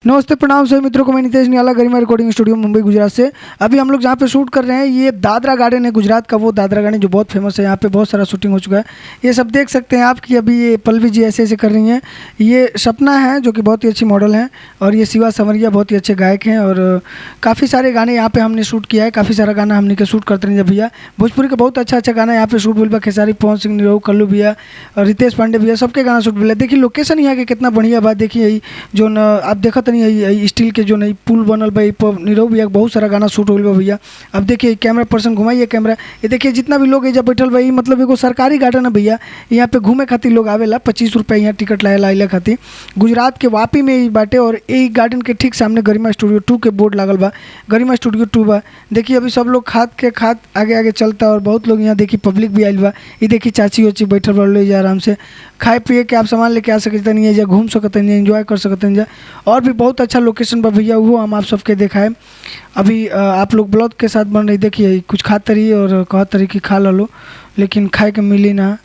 नमस्ते प्रणाम सभी मित्रों को। मैं नितेश निराला, गरिमा रिकॉर्डिंग स्टूडियो मुंबई गुजरात से। अभी हम लोग जहाँ पे शूट कर रहे हैं ये दादरा गार्डन है, गुजरात का वो दादरा गार्डन जो बहुत फेमस है। यहाँ पे बहुत सारा शूटिंग हो चुका है। ये सब देख सकते हैं आप कि अभी ये पल्लवी जी ऐसे ऐसे कर रही हैं। ये सपना है जो कि बहुत ही अच्छी मॉडल हैं, और ये शिवा संवरिया बहुत ही अच्छे गायक हैं। और काफ़ी सारे गाने यहाँ पे हमने शूट किया है। काफ़ी सारा गाना हमने के शूट करते हैं भैया। भोजपुरी का बहुत अच्छा अच्छा गाना यहाँ पे शूट हुआ। खेसारी, पवन सिंह, निरहू, कल्लू भैया और रितेश पांडे भैया, सबके गाना शूट हुआ। देखिए लोकेशन यहाँ के कितना बढ़िया बात। देखिए यही जो आप देखत नहीं है स्टील के जो नहीं पुल बनल भाई निरहू भैया बहुत सारा गाना शूट हो गया भैया। अब देखिए कैमरा पर्सन घुमाइए कैमरा। ये देखिए जितना भी लोग जब बैठल भाई, मतलब एगो सरकारी गार्डन है भैया। यहाँ पे घूमे खातिर लोग आवेला, 25 रुपये यहाँ टिकट लाइला खातिर। गुजरात के वापी में ही बाटे, और यही गार्डन के ठीक सामने गरिमा स्टूडियो 2 के बोर्ड लागल बा। गरिमा स्टूडियो 2 बा। देखिए अभी सब लोग खाद आगे आगे चलता, और बहुत लोग यहाँ देखिए पब्लिक भी आयल बा। ये देखिए चाची उची बैठल बा जा आराम से खाए पिए के आप सामान लेके आ सकते नहीं है, घूम सकते हैं, एंजॉय कर सकते हैं। और भी बहुत अच्छा लोकेशन पर भैया वो हम आप सबके दिखाए। अभी आप लोग ब्लॉग के साथ बन रही। देखिए कुछ खाते रही और कहते रही कि खा लो, लेकिन खाए के मिली ना।